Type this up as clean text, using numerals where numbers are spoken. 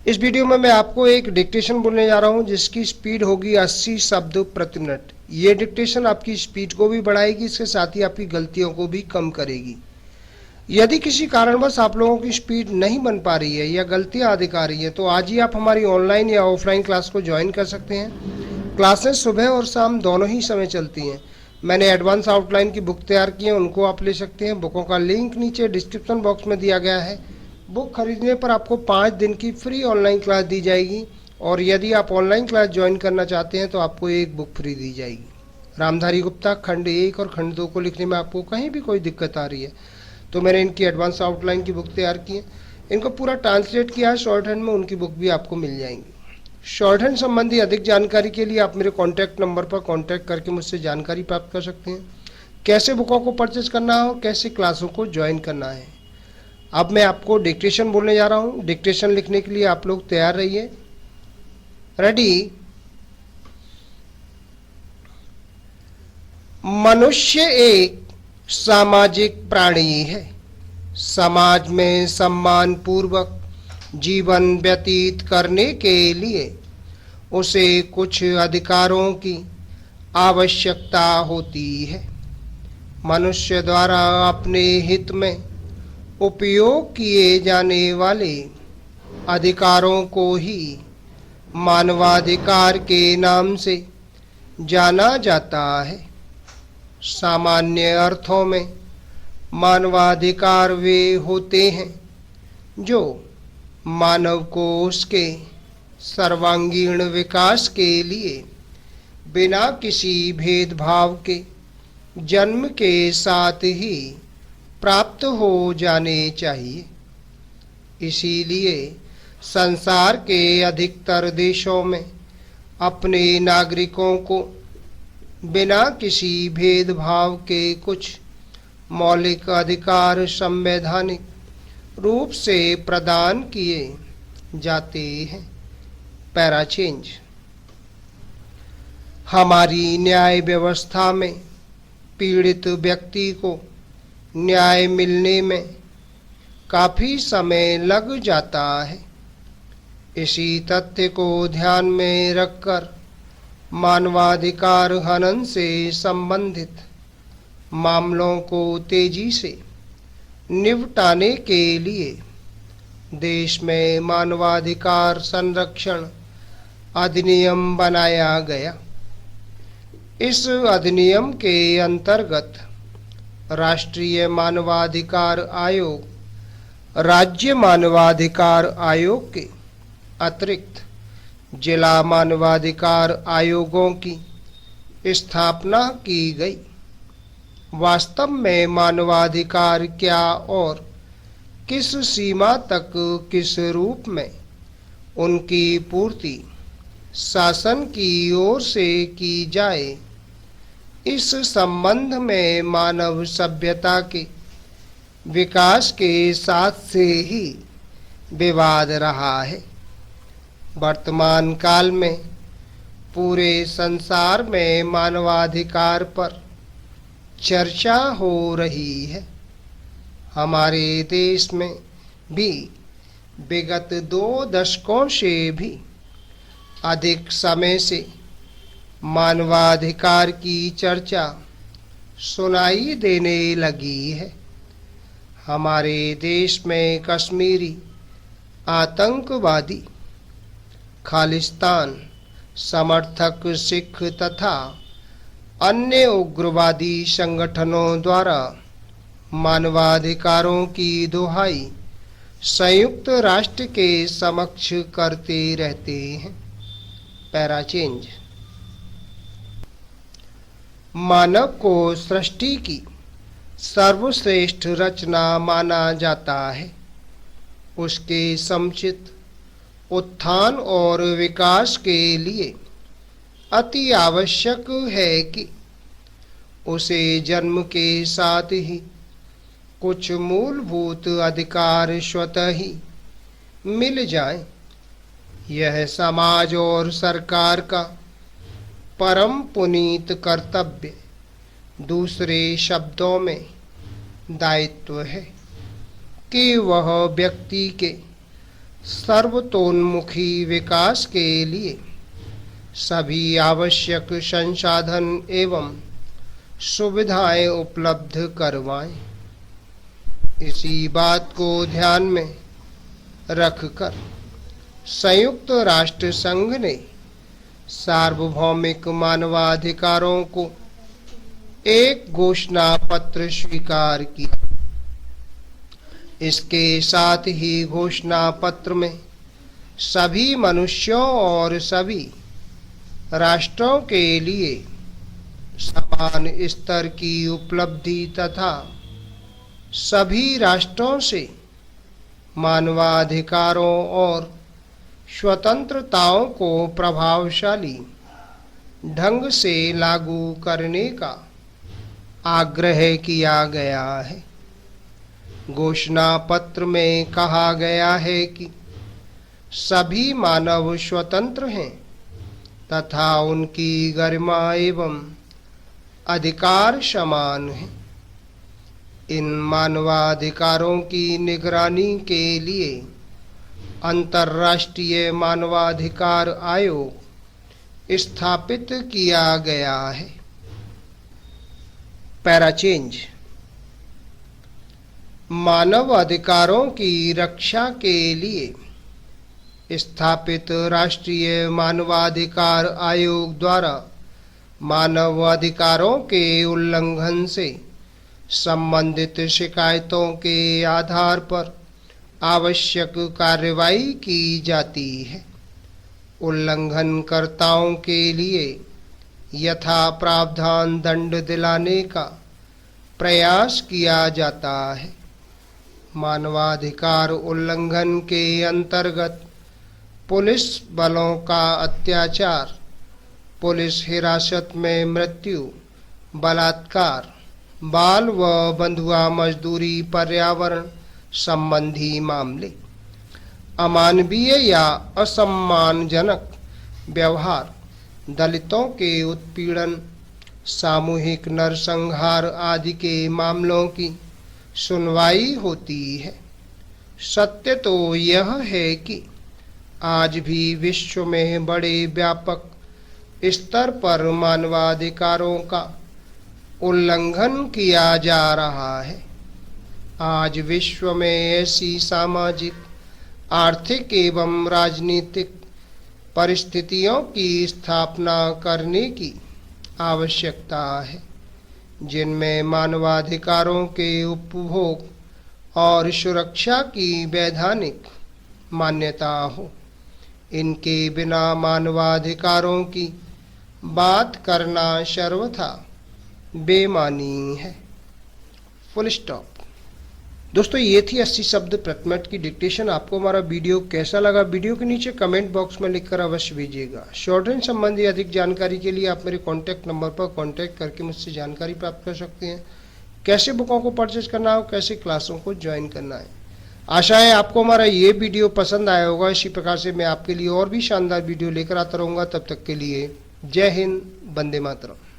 इस वीडियो में मैं आपको एक डिक्टेशन बोलने जा रहा हूं जिसकी स्पीड होगी 80 शब्द प्रति मिनट। ये डिक्टेशन आपकी स्पीड को भी बढ़ाएगी, इसके साथ ही आपकी गलतियों को भी कम करेगी। यदि किसी कारणवश आप लोगों की स्पीड नहीं बन पा रही है या गलतियां अधिक आ रही है तो आज ही आप हमारी ऑनलाइन या ऑफलाइन क्लास को ज्वाइन कर सकते हैं। क्लासेस सुबह और शाम दोनों ही समय चलती हैं। मैंने एडवांस आउटलाइन की बुक तैयार की है, उनको आप ले सकते हैं। बुकों का लिंक नीचे डिस्क्रिप्शन बॉक्स में दिया गया है। बुक खरीदने पर आपको 5 दिन की फ्री ऑनलाइन क्लास दी जाएगी और यदि आप ऑनलाइन क्लास ज्वाइन करना चाहते हैं तो आपको एक बुक फ्री दी जाएगी। रामधारी गुप्ता खंड 1 और खंड 2 को लिखने में आपको कहीं भी कोई दिक्कत आ रही है तो मैंने इनकी एडवांस आउटलाइन की बुक तैयार की है, इनको पूरा ट्रांसलेट किया है शॉर्ट हैंड में, उनकी बुक भी आपको मिल जाएंगी। शॉर्ट हैंड संबंधी अधिक जानकारी के लिए आप मेरे कॉन्टैक्ट नंबर पर कॉन्टैक्ट करके मुझसे जानकारी प्राप्त कर सकते हैं। कैसे बुकों को परचेज करना है और कैसे क्लासों को ज्वाइन करना है। अब मैं आपको डिक्टेशन बोलने जा रहा हूं। डिक्टेशन लिखने के लिए आप लोग तैयार रहिए। रेडी। मनुष्य एक सामाजिक प्राणी है। समाज में सम्मान पूर्वक जीवन व्यतीत करने के लिए उसे कुछ अधिकारों की आवश्यकता होती है। मनुष्य द्वारा अपने हित में उपयोग किए जाने वाले अधिकारों को ही मानवाधिकार के नाम से जाना जाता है। सामान्य अर्थों में मानवाधिकार वे होते हैं जो मानव को उसके सर्वांगीण विकास के लिए बिना किसी भेदभाव के जन्म के साथ ही प्राप्त हो जाने चाहिए। इसीलिए संसार के अधिकतर देशों में अपने नागरिकों को बिना किसी भेदभाव के कुछ मौलिक अधिकार संवैधानिक रूप से प्रदान किए जाते हैं। Para change. हमारी न्याय व्यवस्था में पीड़ित व्यक्ति को न्याय मिलने में काफ़ी समय लग जाता है। इसी तथ्य को ध्यान में रखकर मानवाधिकार हनन से संबंधित मामलों को तेजी से निपटाने के लिए देश में मानवाधिकार संरक्षण अधिनियम बनाया गया। इस अधिनियम के अंतर्गत राष्ट्रीय मानवाधिकार आयोग, राज्य मानवाधिकार आयोग के अतिरिक्त जिला मानवाधिकार आयोगों की स्थापना की गई। वास्तव में मानवाधिकार क्या और किस सीमा तक किस रूप में उनकी पूर्ति शासन की ओर से की जाए, इस संबंध में मानव सभ्यता के विकास के साथ से ही विवाद रहा है। वर्तमान काल में पूरे संसार में मानवाधिकार पर चर्चा हो रही है। हमारे देश में भी विगत 2 दशकों से भी अधिक समय से मानवाधिकार की चर्चा सुनाई देने लगी है। हमारे देश में कश्मीरी आतंकवादी, खालिस्तान समर्थक सिख तथा अन्य उग्रवादी संगठनों द्वारा मानवाधिकारों की दुहाई संयुक्त राष्ट्र के समक्ष करते रहते हैं। Para change. मानव को सृष्टि की सर्वश्रेष्ठ रचना माना जाता है। उसके समुचित उत्थान और विकास के लिए अति आवश्यक है कि उसे जन्म के साथ ही कुछ मूलभूत अधिकार स्वतः ही मिल जाएं। यह समाज और सरकार का परम पुनीत कर्तव्य, दूसरे शब्दों में दायित्व है कि वह व्यक्ति के सर्वतोन्मुखी विकास के लिए सभी आवश्यक संसाधन एवं सुविधाएं उपलब्ध करवाएं। इसी बात को ध्यान में रखकर संयुक्त राष्ट्र संघ ने सार्वभौमिक मानवाधिकारों को एक घोषणा पत्र स्वीकार किया। इसके साथ ही घोषणा पत्र में सभी मनुष्यों और सभी राष्ट्रों के लिए समान स्तर की उपलब्धि तथा सभी राष्ट्रों से मानवाधिकारों और स्वतंत्रताओं को प्रभावशाली ढंग से लागू करने का आग्रह किया गया है। घोषणा पत्र में कहा गया है कि सभी मानव स्वतंत्र हैं तथा उनकी गरिमा एवं अधिकार समान है। इन मानवाधिकारों की निगरानी के लिए अंतर्राष्ट्रीय मानवाधिकार आयोग स्थापित किया गया है। पैराचेंज। मानव अधिकारों की रक्षा के लिए स्थापित राष्ट्रीय मानवाधिकार आयोग द्वारा मानव अधिकारों के उल्लंघन से संबंधित शिकायतों के आधार पर आवश्यक कार्रवाई की जाती है। उल्लंघनकर्ताओं के लिए यथा प्रावधान दंड दिलाने का प्रयास किया जाता है। मानवाधिकार उल्लंघन के अंतर्गत पुलिस बलों का अत्याचार, पुलिस हिरासत में मृत्यु, बलात्कार, बाल व बंधुआ मजदूरी, पर्यावरण संबंधी मामले, अमानवीय या असम्मानजनक व्यवहार, दलितों के उत्पीड़न, सामूहिक नरसंहार आदि के मामलों की सुनवाई होती है। सत्य तो यह है कि आज भी विश्व में बड़े व्यापक स्तर पर मानवाधिकारों का उल्लंघन किया जा रहा है। आज विश्व में ऐसी सामाजिक, आर्थिक एवं राजनीतिक परिस्थितियों की स्थापना करने की आवश्यकता है जिनमें मानवाधिकारों के उपभोग और सुरक्षा की वैधानिक मान्यता हो। इनके बिना मानवाधिकारों की बात करना सर्वथा बेमानी है। Full stop. दोस्तों, ये थी 80 शब्द प्रति मिनट की डिक्टेशन। आपको हमारा वीडियो कैसा लगा, वीडियो के नीचे कमेंट बॉक्स में लिखकर अवश्य भेजिएगा। शॉर्ट हैंड संबंधी अधिक जानकारी के लिए आप मेरे कॉन्टैक्ट नंबर पर कॉन्टैक्ट करके मुझसे जानकारी प्राप्त कर सकते हैं। कैसे बुकों को परचेज करना हो, कैसे क्लासों को ज्वाइन करना है। आशा है आपको हमारा ये वीडियो पसंद आया होगा। इसी प्रकार से मैं आपके लिए और भी शानदार वीडियो लेकर आता रहूँगा। तब तक के लिए जय हिंद, वंदे मातरम।